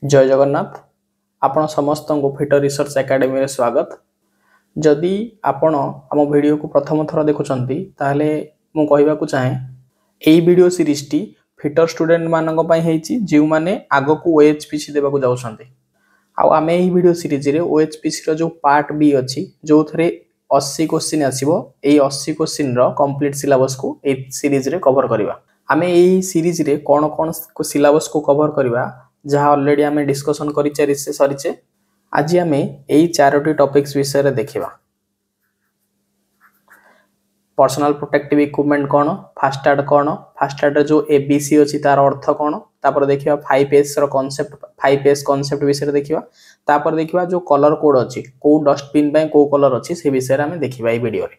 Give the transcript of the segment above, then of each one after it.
जय जगन्नाथ। आपण समस्त को फिट रिसर्च एकेडमी रे स्वागत। जदि आपण आम वीडियो को प्रथम थर देखुंती ताहले मु कहबा को चाहे एई वीडियो सीरीज टी फिटर स्टूडेंट मानक पई हेची जे माने आगो को ओएचपीसी देबा को जाउछंती। आ आमे एई वीडियो सीरीज रे ओएचपीसी रो जो पार्ट बी अछि जो थरे 80 क्वेश्चन आसीबो एई 80 क्वेश्चन रो कंप्लीट सिलेबस को ए सीरीज रे कवर करबा। आमे एई सीरीज रे कोन कोन सिलेबस को कवर करबा जहाँ ऑलरेडी आमे डिस्कशन करि सरीचे। आज आमे एई चारोटी टॉपिक्स विषय रे देखिबा। पर्सनल प्रोटेक्टिव इक्विपमेंट कौन, फास्टैड कौन, फास्टैड जो एबीसी अछि तार अर्थ कौन, तापर देखिबा 5S रो कांसेप्ट 5S कांसेप्ट विषय रे देखिबा। तापर देखिबा जो कलर कोड अछि को डस्टबिन पय को कलर अछि से विषय रे आमे देखिबा ए वीडियो रे।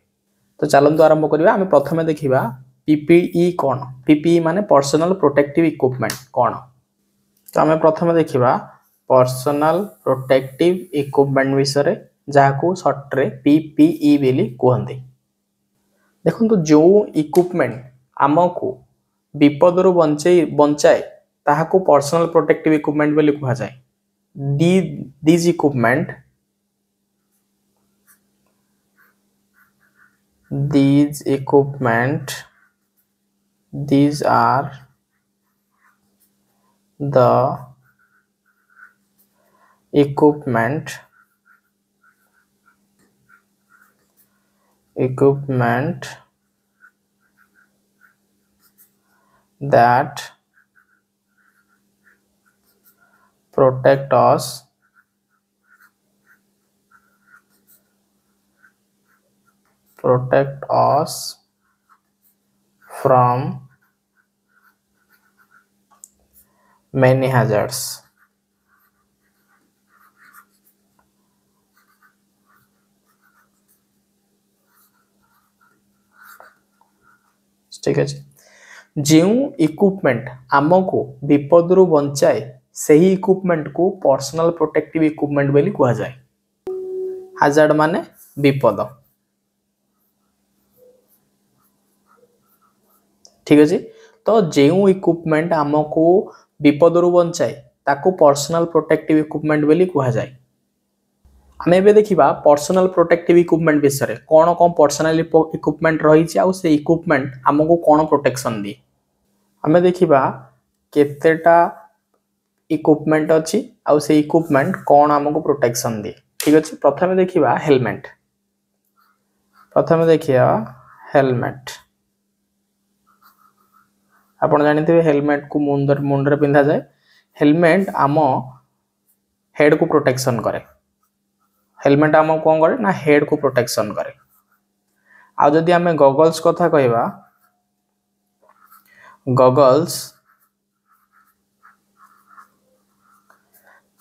तो चलंतु आरंभ करिबा। आमे प्रथमे देखिबा पीपीई कौन। पीपीई माने पर्सनल प्रोटेक्टिव इक्विपमेंट कौन। तो आमे प्रथमे देखिबा पर्सनल प्रोटेक्टिव इक्विपमेंट विषय रे जाहाकू शॉर्ट रे पीपीई बेली कहंती। देखो तो जो इक्विपमेंट आमको विपद रु बंचाए ताहाकू पर्सनल प्रोटेक्टिव इक्विपमेंट बोली कहा जाए। these equipment these are the equipment that protect us from many hazards। ठीक है। जो इक्विपमेंट आमको विपद रु बंचाए सही इक्विपमेंट को पर्सनल प्रोटेक्टिव इक्विपमेंट बोली कहा जाए। हाजार्ड माने विपद। ठीक अछि। तो जो इक्विपमेंट आमको विपद रु बंचाए ताको पर्सनल प्रोटेक्टिव इक्विपमेंट बोली कहा जाए। आमे बे देखिबा पर्सनल प्रोटेक्टिव इक्विपमेंट विषय रे कोन कोन पर्सनल इक्विपमेंट रही छि आ से इक्विपमेंट हमको कोन प्रोटेक्शन दी। आमे देखिबा केतेटा इक्विपमेंट अछि आ से इक्विपमेंट कोन हमको प्रोटेक्शन दी। ठीक अछि। प्रथमे देखिबा हेलमेट। हेलमेट आपण जानिथिबे हेलमेट को मुंडरे पिंधा जाए। हेलमेट आम हेड को प्रोटेक्शन करे। हेलमेट आम कौन करे ना हेड को प्रोटेक्शन करे। आ जदि आमे गॉगल्स कथा कहबा गॉगल्स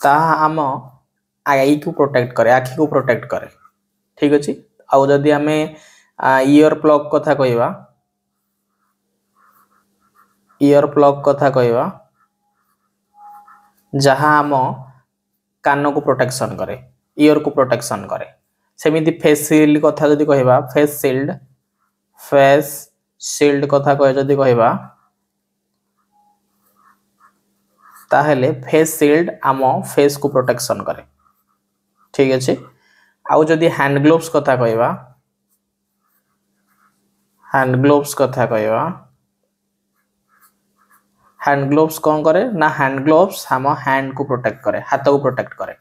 ता आम आई को प्रोटेक्ट करे, आखि को प्रोटेक्ट करे। ठीक अछि। आ जदि आमे ईयर प्लग कथा कहबा जहाँ आम कान को प्रोटेक्शन करे, ईयर को प्रोटेक्शन करे। सेमिति फेस शील्ड कथा जदि कहबा फेस शील्ड कथा कह जदि कहबा ताहेले फेस शील्ड आम फेस को प्रोटेक्शन करे। ठीक अछि। आउ जदि हैंड ग्लोव्स कथा कहबा हैंड ग्लोव्स कौन करे ना हैंड ग्लोव्स हम हैंड को प्रोटेक्ट करे, हाथ को प्रोटेक्ट करे।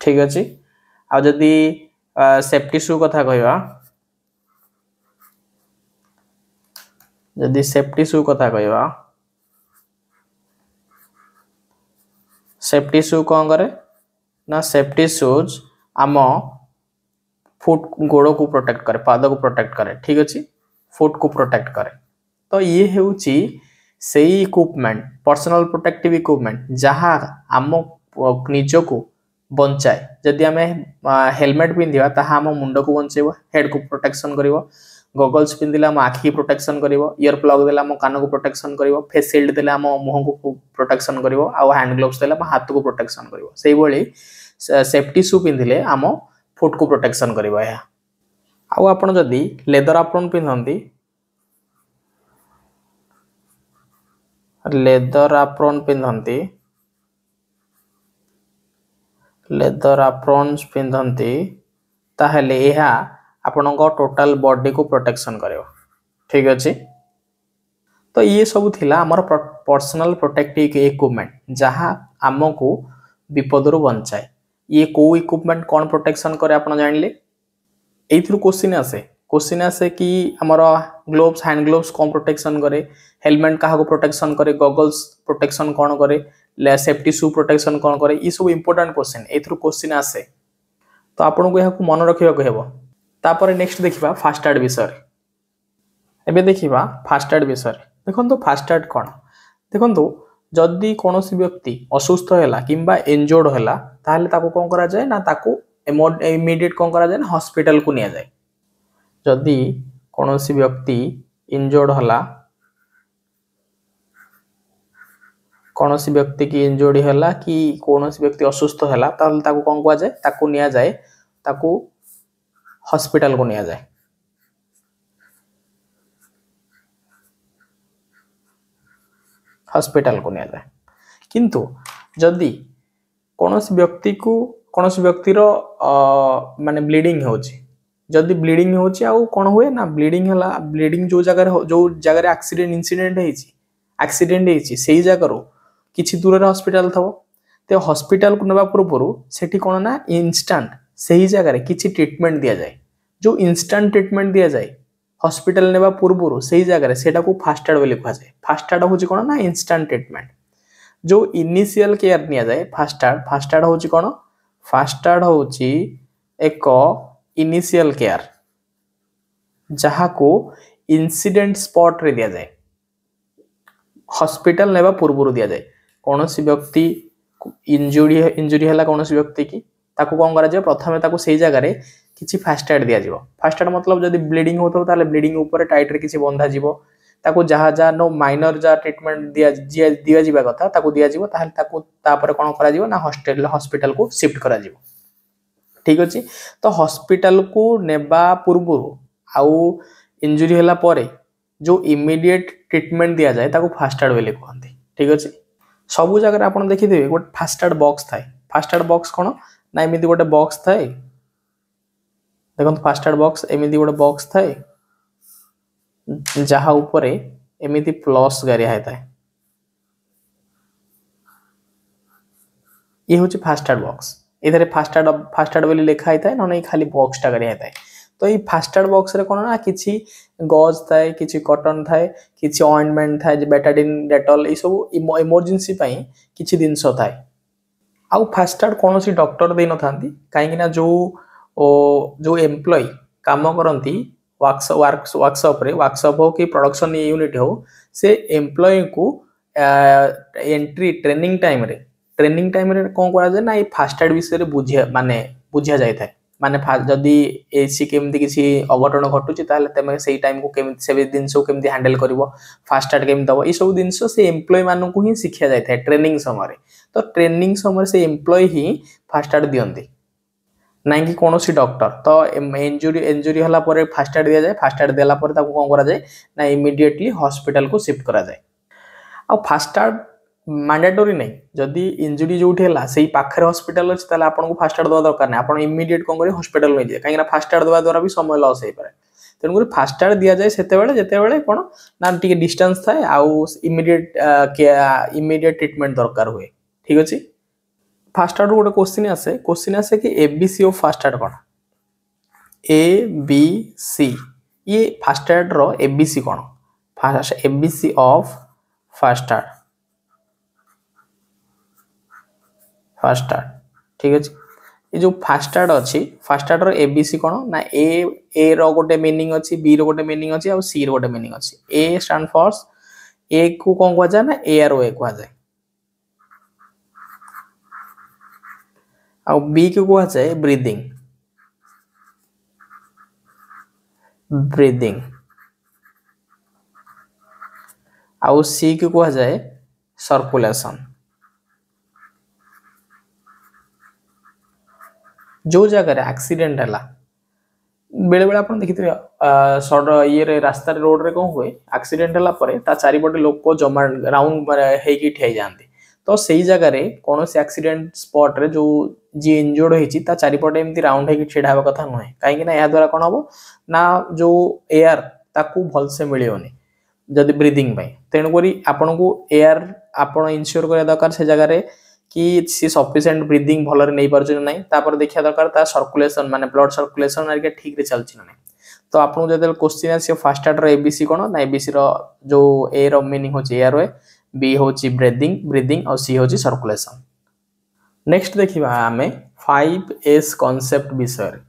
ठीक अछि। आ जदि सेफ्टी शू कथा कहबा सेफ्टी शू कौन करे ना सेफ्टी शूज आम फुट गोड़ को प्रोटेक्ट करे, पाद को प्रोटेक्ट करे। ठीक अछि। फुट को प्रोटेक्ट करे। तो ये हेउची सेही इक्विपमेंट पर्सनल प्रोटेक्टिव इक्विपमेंट जहाँ आम निज को बंचाए। जदि आमे हेलमेट पिंधिबा ताहा आम मुंड को बंचेबो, हेड को प्रोटेक्शन करिवो। गॉगल्स पिंधिले आम आखि प्रोटेक्शन करिवो, ईयर प्लग देले आम कान को प्रोटेक्शन करिवो, फेस शील्ड देले आम मुह को प्रोटेक्शन करिवो, आ हैंड ग्लोव्स देले आम हाथ को प्रोटेक्शन करिवो। सेही भली सेफ्टी शू पिंधिले आम फुट को प्रोटेक्शन करिवो। आउ आपण जदि लेदर एप्रन पिंधंती लेदर एप्रन पिंधंती लेदर एप्रॉन्स पिंधती ताहले यह आपण टोटाल बॉडी को प्रोटेक्शन करियो। ठीक अछि। तो ये सब थिला हमर पर्सनल प्रोटेक्टिव इक्विपमेंट जहाँ आमको विपदरु बंचाए। ये को इक्विपमेंट कौन प्रोटेक्शन करे आपण जानले। एथरु क्वेश्चन आसे कि हमर ग्लोव्स हैंड ग्लोव्स कौन प्रोटेक्शन करे, हेलमेट कहा को प्रोटेक्शन करे, गॉगल्स प्रोटेक्शन कौन करे, सेफ्टी शू प्रोटेक्शन कौन करे। ये सब इंपोर्टेंट क्वेश्चन एथरु क्वेश्चन आसे। तो आपन को यह को मन रखिया को हेबो। तापर नेक्स्ट देखिबा फास्ट एड विषय। एबे देखिबा फास्ट एड विषय। देखंतु फास्ट एड कोन, देखंतु जदि कोनोसी व्यक्ति असुस्थ हैला किंबा इंजर्ड हैला ताहले ताको कोन करा जाय ना, ताको इमीडिएट कोन करा जाय ना हॉस्पिटल को निया जाय। जदि कोनोसी व्यक्ति इंजर्ड हैला, कोनोसी व्यक्ति की इंजर्ड हैला कि कोनोसी व्यक्ति असुस्थ हैला ताहले ताको कोन करा जाय, ताको निया जाय, ताको हॉस्पिटल को निया जाय। हॉस्पिटल को निया जाए। किंतु जदि कोनोसी व्यक्ति को कोनोसी व्यक्ति रो माने ब्लीडिंग होची, जदि ब्लीडिंग होची आ कोन हुए ना ब्लीडिंग हला, ब्लीडिंग जो जगह रे एक्सीडेंट हेची सेही जगह रो किछि दूर रे हॉस्पिटल थबो। ते हॉस्पिटल को नेबा पूर्व सेठी कोन ना इंस्टेंट सेही जगह रे किछि ट्रीटमेंट दिया जाए। जो इंस्टेंट ट्रीटमेंट दिया जाए हॉस्पिटल नेबा पूर्व से जगह सेटा को फास्ट एड बोली कहा जाए। फास्ट एड होची कोन ना इंस्टेंट ट्रीटमेंट। जो इनिशियल केयर निया जाए फास्ट एड होची कोन, फास्ट एड होची एक इनिशियल केयर जहा को इंसिडेंट स्पॉट रे दिया जाए, हॉस्पिटल नेबा पूर्व दिया जाए। कोनोसी व्यक्ति इंजुरी हला कोनोसी व्यक्ति की ताको कोन करा जाय, प्रथमे ताको सेही जगह रे किछि फास्ट एड दिया जिवो। फास्ट एड मतलब जदि ब्लीडिंग होतो ताले ब्लीडिंग ऊपर टाइट रे किछि बंधा जिवो, ताको जहा नो माइनर जा ट्रीटमेंट दिया जिबा कथा ताको दिया जिवो। ताहले ताको तापर कोन करा जिवो ना हॉस्पिटल को शिफ्ट करा जिवो। ठीक अछि। तो हॉस्पिटल को नेबा पूर्व आउ इंजुरी हला परे जो इमीडिएट ट्रीटमेंट दिया जाए ताको फास्ट एड बोली कहंती। ठीक अछि। सब जगह आपण देखिथिबे गोटे फास्ट एड बॉक्स थाए। फास्ट एड बॉक्स कोन ना एमिति गोटे बॉक्स थाए। देखो फास्ट एड बॉक्स एमिति गोटे बॉक्स थाए जहा ऊपर एमिति प्लस गारिया हेता है। ये होची फास्ट एड बॉक्स। इधर फास्ट एड बोली लिखा हेता है, न नहीं खाली बॉक्स टा गारिया हेता है। तो ये फास्ट एड बॉक्स रे कोन ना किछि गॉज थाए, किछि कॉटन थाए, किछि ऑइंटमेंट थाए, बेटाडिन डेटॉल ए सब इमरजेंसी पई किछि दिनस थाए। आउ फास्ट एड कोनोसी डॉक्टर दे न थांती काहे ना जो एम्प्लॉय काम करती वर्कशॉप हो कि प्रोडक्शन यूनिट हो, से एम्प्लॉय को एंट्री ट्रेनिंग टाइम रे कौन करा जाए ना ये फास्ट एड विषय बुझा जाए था। माने जदि एसी केमती किसी अघटन घटुची ताहले तमे सेही टाइम को केमती से जिनस को केमती हैंडल करिवो, फास्ट एड केमती दबो, ये सब जिनस से एम्प्लॉय मानन को ही शिक्षा जाय था ट्रेनिंग समय। तो ट्रेनिंग समय से एम्प्लॉय ही फास्ट एड दियंती ना कि कौन सी डॉक्टर। तो इंजुरी हला परे फास्ट एड दिया जाए। फास्ट एड देला परे ताको कोन करा जाए ना इमीडिएटली हॉस्पिटल को शिफ्ट करा जाए। आ फास्ट एड मैंडेटरी नहीं, जदि इंजुरी जोठी हला सेही पाखरे हॉस्पिटल अछि ताले आपन को फास्ट एड दवा दरकार नै, आपन इमीडिएट कोन करी हॉस्पिटल नै जाय। काहे ना फास्ट एड दवा द्वारा भी समय लॉस हे पारे। तेन करी फास्ट एड दिया जाए सेते बेले जेते बेले कोन ना टिके डिस्टेंस थाए आउ इमीडिएट ट्रीटमेंट दरकार हुए। ठीक अछि। फास्ट एड गोटे क्वेश्चन आसे कि एबीसी ऑफ फास्ट एड कोन। एबीसी ये फास्ट एड रो एबीसी कोन, first ABC of first aid. ठीक अछि। ये जो फास्ट एड अछि, फास्ट एड रो एबीसी कोन ना ए रो गोटे मीनिंग अछि, बी रो गोटे मीनिंग अछि और सी रो गोटे मीनिंग अछि। ए स्टैंड फॉर ए को कोन कहवा जाय ना एयर वे कहवा जाय, आ बी को कहवा जाय ब्रीदिंग। आउ सी को कहवा जाय सर्कुलेशन। जो जगह एक्सीडेंट है बेले बेले आप देखिए ये रास्ता रोड रे कौन हुए एक्सीडेंट है चारिपटे लोक जमा राउंड होगी ठिया जाती। तो सेई जगह रे कोनोसी एक्सीडेंट स्पॉट रे जो जी इंजर्ड होईची ता चारिपटे एमती राउंड हेकी छिड़ा हेबा कथा नय काहे ना या द्वारा कोन हबो ना जो एयर ताकू भल से मिलियोनी जदि ब्रीदिंग पई तेणु करी आपन को एयर आपन इंश्योर करे दरकार से जगह रे कि सी सफिशिएंट ब्रीदिंग भल रे नै परछ नै तापर देखिया दरकार ता सर्कुलेशन माने ब्लड सर्कुलेशन आरिका ठीक रे चलछि नै तो आपन जदि क्वेश्चन आसी फास्ट स्टार्टर एबीसी कोन ना एबीसी रो जो ए रो मीनिंग होची एयर वे बी होची ब्रीदिंग और सी होची सर्कुलेशन नेक्स्ट देखिबा हमें 5S कांसेप्ट विषय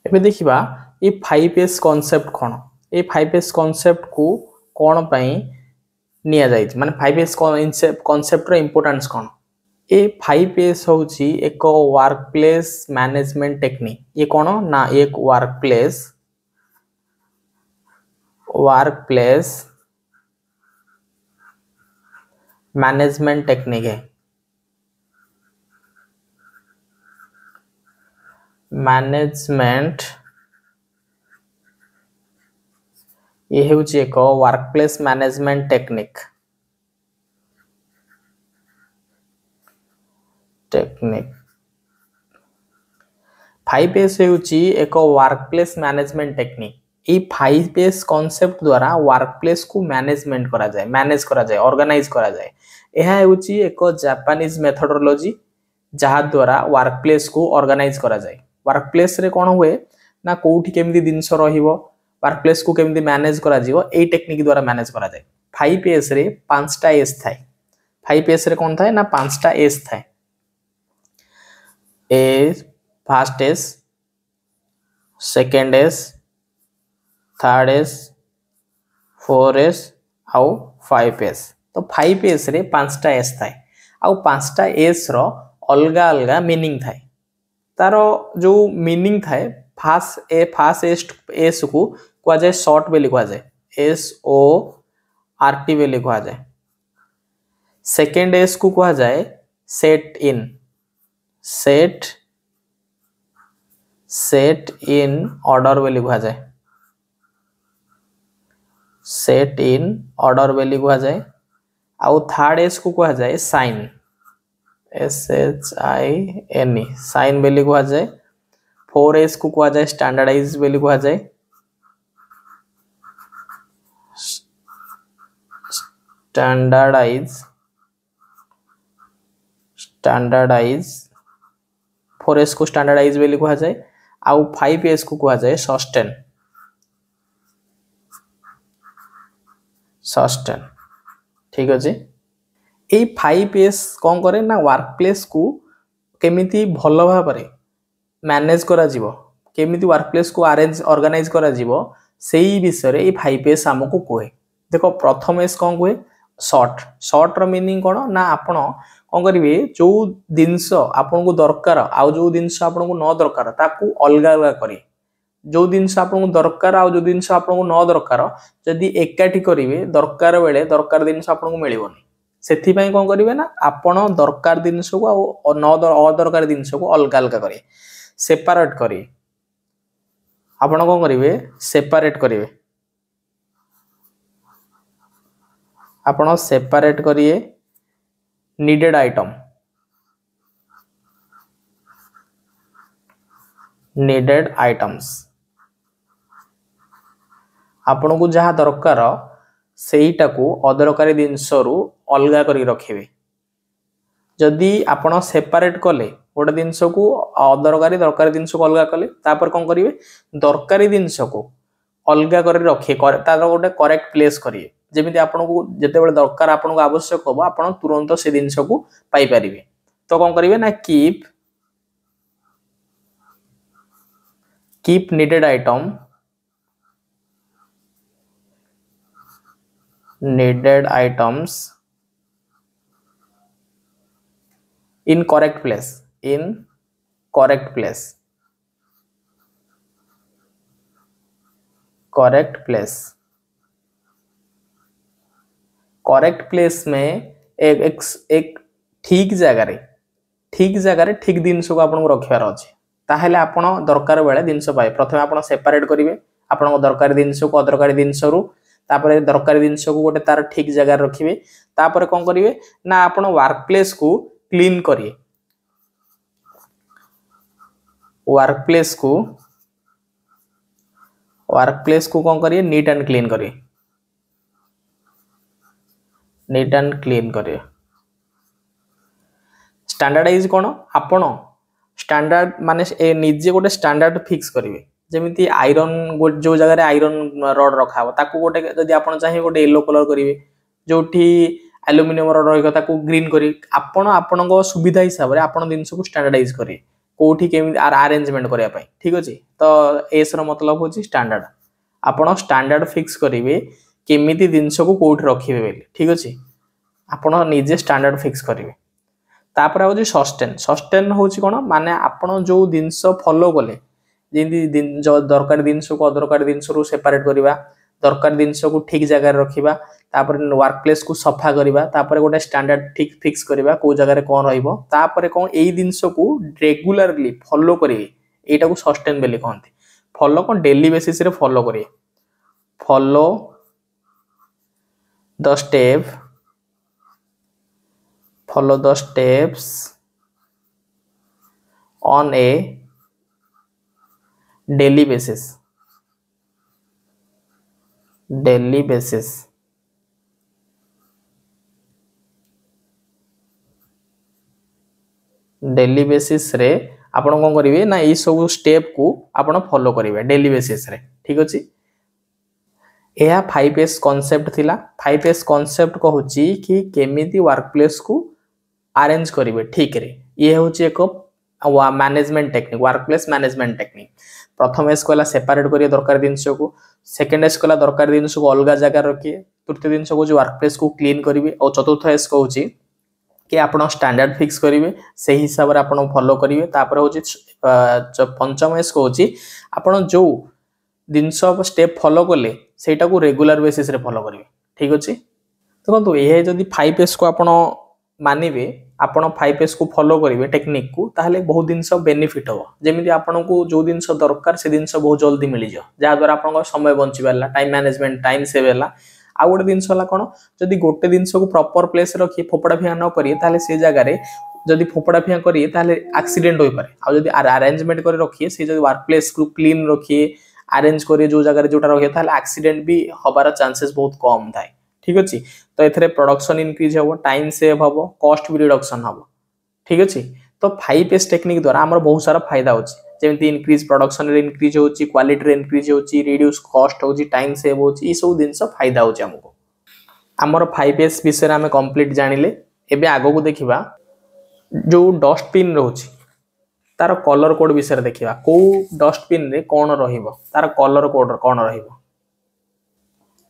एबे देखिबा ए 5S कांसेप्ट कोन ए 5S कांसेप्ट को कोन पई निया जाई माने 5S कांसेप्ट रो इंपोर्टेंस कोन ए 5S होची एक वर्क प्लेस मैनेजमेंट टेक्निक ये कोन ना एक वर्क प्लेस मैनेजमेंट टेक्निक है मैनेजमेंट ये होची एक work place management technique 5S होची एक वर्क प्लेस मैनेजमेंट टेक्निक ए 5S कांसेप्ट द्वारा वर्क प्लेस को मैनेज करा जाए ऑर्गेनाइज करा जाए यह होची एक जापानीज मेथोडोलॉजी जहा द्वारा वर्क प्लेस को ऑर्गेनाइज करा जाए वर्क प्लेस रे कोन हुए ना कोठी केमदी दिनस रहिबो वर्क प्लेस को केमदी मैनेज करा जीवो ए टेक्निक द्वारा मैनेज करा जाए 5S रे 5टा एस थाए 5S रे कोन थाए ना 5टा एस थाए ए first S second S third S 4S आउ 5S तो 5S रे 5टा एस थाए आउ 5टा एस रो अलगा अलगा मीनिंग थाए तारो जो मीनिंग थाए फास्ट एस को कहा जाए शॉर्ट बेली कहा जाए SORT बेली कहा जाए सेकंड एस को कहा जाए सेट इन ऑर्डर बेली कहा जाए सेट इन ऑर्डर बेली कहा जाए आउ थर्ड एस को कहा जाए साइन SHINE साइन बेली कहा जाए 4S को कहा जाए स्टैंडर्डाइज बेली कहा जाए स्टैंडर्डाइज 4S को स्टैंडर्डाइज बेली कहा जाए आउ 5S को कहा जाए सस्टेन ठीक अछि ए 5S कोन करे ना वर्क प्लेस को केमिति भलो भाबरे मैनेज करा जीवो केमिति वर्क प्लेस को अरेंज ऑर्गेनाइज करा जीवो सेही विषय रे ए 5S हमको कोहे देखो प्रथम एस कोन कोहे शॉर्ट रो मीनिंग कोन ना आपण कोन करिवे जो दिनस आपण को दरकार आ जो दिनस आपण को न दरकार ताकू अलगा अलगा करी जो दिनस आपण को दरकार आ जो दिनस आपण को न दरकार जदी एकाठी करिवे दरकार बेले दरकार दिनस आपण को मिलिबोनी सेथि पई कोन करिवे ना आपण दरकार दिनस को आ न अदरकार दिनस को अलगा अलगा करी सेपरेट करी आपण कोन करिवे सेपरेट करिवे आपण सेपरेट करिए नीडेड आइटम्स आपण को जहा दरकार सेईटा को अदरकारी दिनसरु अलगा करी रखिबे जदी आपण सेपरेट कले गोटे जिनस को अदरकारी दरकारी जिनस को अलग कले तापर कोन करिवे दरकारी जिनस को अलगा करी रखिए तार गोटे करेक्ट प्लेस करिए जेमिति आपन को जते बेले दरकार आपन को आवश्यक हो आपन तुरंत से जिनस को पाई परिवे तो कोन करिवे ना keep needed items in correct place correct place में एक ठीक जगह रे ठीक जिनस को आपन को रखियार अछि ताहेले आपन दरकार बेले जिनस पाए प्रथमे आपन सेपरेट करिवे आपन को दरकार जिनस को अदरकारी जिनस रु तापर दरकारी जिनस को गोटे तार ठीक जगह रखिए तापर कौन करिवे ना आपण वर्क प्लेस को क्लीन करिए वर्क प्लेस को कौन करिए नीट एंड क्लीन करिए नीट एंड क्लीन करिए स्टैंडर्डाइज कौन आपण स्टैंडर्ड माने निजे गोटे स्टैंडर्ड फिक्स करिवे जेमिति आयरन जो जगह आयरन रड रखा हो ताकू गोटे जदि आपण चाहिए गोटे येलो कलर करिवे जोठी एल्युमिनियम रड रहिबा ताकू ग्रीन करी आपण आपनको सुविधा हिसाब रे आपण जिंस को स्टैंडर्डाइज करिवे कोठी केमि अरेंजमेंट करिया पई ठीक अछि तो एस रो मतलब होची स्टैंडर्ड आपण स्टैंडर्ड फिक्स करिवे केमिति जिंस को कोठी रखिबे बेली ठीक अछि आपण निजे स्टैंडर्ड फिक्स करिवे तापर होची सस्टेन होची कोन माने आपण जो जिंस फॉलो कले जेंति जो दरकार जिंस को अदरकार जिंस रो सेपरेट करिवा दरकार जिंस को ठीक जगह रखिबा तापर वर्क प्लेस को सफा करिबा तापर गोटे स्टैंडर्ड ठीक फिक्स करिबा को जगह रे कोन रहइबो तापर कोन एई जिंस को रेगुलरली फॉलो करिवे एटा को सस्टेन बेली कहंती फॉलो कोन डेली बेसिस रे फॉलो करिवे follow the steps on a daily basis daily basis रे आपण कोन करिवे ना ई सब स्टेप को आपण फॉलो करिवे डेली बेसिस रे ठीक अछि एहा 5S कांसेप्ट थिला 5S कांसेप्ट कहूची कि केमिति वर्क प्लेस को अरेंज करिवे ठीक रे ये होची एक management technique work place management technique प्रथम एस कहला सेपरेट करिए दरकार जिंस को सेकंड एस कहला दरकार जिंस को अलग जगह रखिए तृतीय जिंस को जो वर्क प्लेस को क्लीन करिवे और चतुर्थ एस कहूची कि आपण स्टैंडर्ड फिक्स करिवे से हिसाब रे आपण फॉलो करिवे तापर होची पंचम एस कहूची आपण जो जिंस स्टेप फॉलो करले सेटा को रेगुलर बेसिस रे फॉलो करिवे ठीक अछि देखंतु एहे जदी 5S को आपण मानिबे आपण 5S को फॉलो करिवे टेक्निक को ताहले बहुत दिन सब बेनिफिट हो जेमिति आपण को जो दिन सब दरकार से दिन सब बहुत जल्दी मिली जा जा द्वारा आपण को समय बंची परला टाइम मैनेजमेंट टाइम सेव होला आ गोटे दिन होला कोन जदी गोटे दिन को प्रॉपर प्लेस रखी फोपड़ा फिया न करिए ताहले से जगह रे जदी फोपड़ा फिया करिए ताहले एक्सीडेंट होई पारे आ जदी अरेंजमेंट करे रखिए से जदी वर्क प्लेस को क्लीन रखिए अरेंज करिए जो जगह रे जोटा रखिए ताहले एक्सीडेंट भी होबार चांसेस बहुत कम थाए ठीक अछि तो एथरे प्रोडक्शन इंक्रीज हो टाइम सेव हो कॉस्ट भी रिडक्शन हो ठीक अछि तो 5S टेक्निक द्वारा हमर बहुत सारा फायदा होछि जेमिति इंक्रीज प्रोडक्शन रे इंक्रीज होछि क्वालिटी रे इंक्रीज होछि रिड्यूस कॉस्ट होछि टाइम सेव होछि ई सब दिन सब फायदा होछि हमको हमर 5S विषय रे हम कंप्लीट जानिले एबे आगो को देखिबा जो डस्टबिन रहछि तार कलर कोड विषय देखिबा को डस्टबिन रे कोन रहिबो तार कलर कोड कोन रहिबो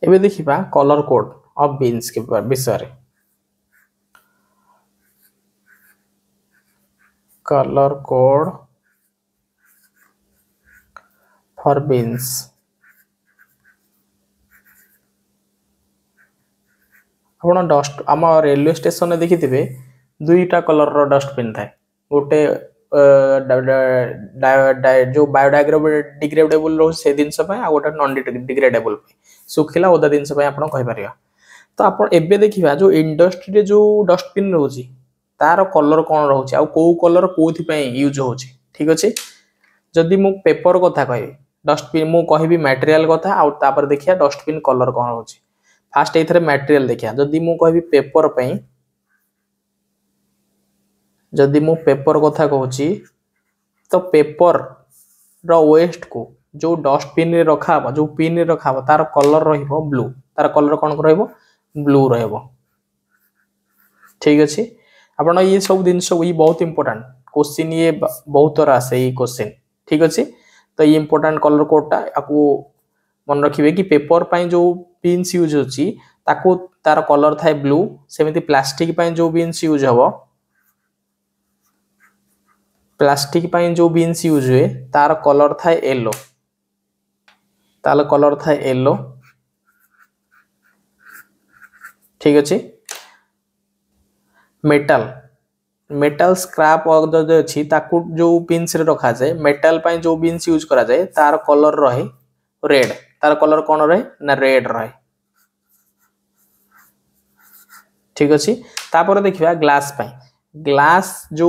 एबे देखिबा कलर कोड ऑफ बीन्स के विषय रे कलर कोड फॉर बीन्स आपण डस्ट आम रेलवे स्टेशन देखिथिबे दुईटा कलर रो डस्टबिन थाए गोटे जो बायोडिग्रेडेबल रो से दिन से आ गोटे नॉन डिग्रेडेबल सुखिला ओदा दिन से आपण कहि परिया तो आपण एबे देखिबा जो इंडस्ट्री रे जो डस्टबिन रहउची तार कलर कोन रहउची आ को कलर कोथि पय यूज होउची ठीक अछि जदी मु पेपर कथा कहबी डस्टबिन मु कहबी मटेरियल कथा आ तापर देखिया डस्टबिन कलर कोन रहउची फास्ट एथरे मटेरियल देखिया जदी मु कहबी पेपर पय जदी मु पेपर कथा कहूची तो पेपर रो वेस्ट को जो डस्टबिन रे रखा हो जो पिन रे रखा हो तार कलर रहिबो ब्लू तार कलर कोन रहिबो ब्लू रहिबो ठीक अछि आपण ये सब दिन सब ये बहुत इंपोर्टेंट क्वेश्चन ये बहुत तरह से ये क्वेश्चन ठीक अछि तो ये इंपोर्टेंट कलर कोडटा आकू मन रखिबे कि पेपर पय जो पिन्स यूज होची ताकू तार कलर थाए ब्लू सेमिति प्लास्टिक पय जो पिन्स यूज हबो प्लास्टिक पय जो बीन्स यूज हुए तार कलर थाए येलो ताल कलर थाए येलो ठीक अछि मेटल मेटल स्क्रैप जो अछि ताकू जो बीन्स रे रखा जाए मेटल पय जो बीन्स यूज करा जाए तार कलर रहे रेड तार कलर कोन रहे ना रेड रहे ठीक अच्छे। तापर देखिए ग्लास पाई ग्लास जो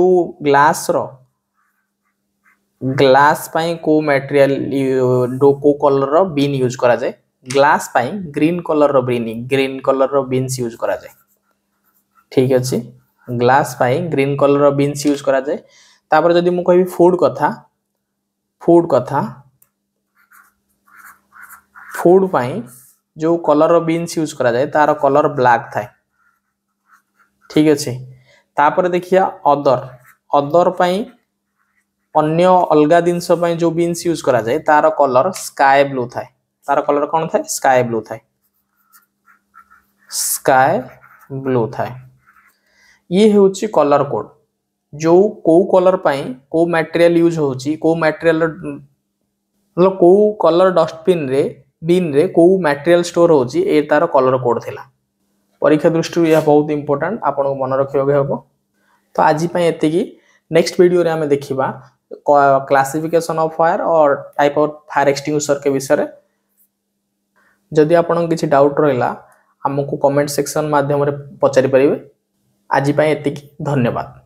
ग्लास पाई को मटेरियल को कलर रो बीन यूज करा जाए ग्लास पाई ग्रीन कलर रो बीन्स यूज करा जाए ठीक अच्छे। ग्लास पाई ग्रीन कलर रो बीन्स यूज करा जाए। तापर जदि मु कहबी फूड कथा फूड पाई जो कलर रो बीन्स यूज करा जाए तार कलर ब्लैक थाए ठीक अच्छे। तापर देखिया अदर पाई अन्य अलगा जिनस जो बीन्स यूज करा जाए तार कलर स्काई ब्लू थाए तार कलर कौन थाए स्काई ब्लू थाए। ये होची कलर कोड जो को कलर पाई को मटेरियल यूज होची को मटेरियल मतलब को कलर डस्टबिन रे बीन रे को मटेरियल स्टोर होची ए तार कलर कोड थिला। परीक्षा दृष्टि यह बहुत इंपोर्टेंट आपन को मन रखियो हबो। तो आज पई एतिकी नेक्स्ट वीडियो रे हमें देखिबा क्लासिफिकेशन ऑफ फायर और टाइप ऑफ फायर एक्सटिंग्विशर के विषय। जदि आपन किसी डाउट रहिला हमको कमेंट सेक्शन माध्यम रे पचारि परिबे। आज पई एतिकी धन्यवाद।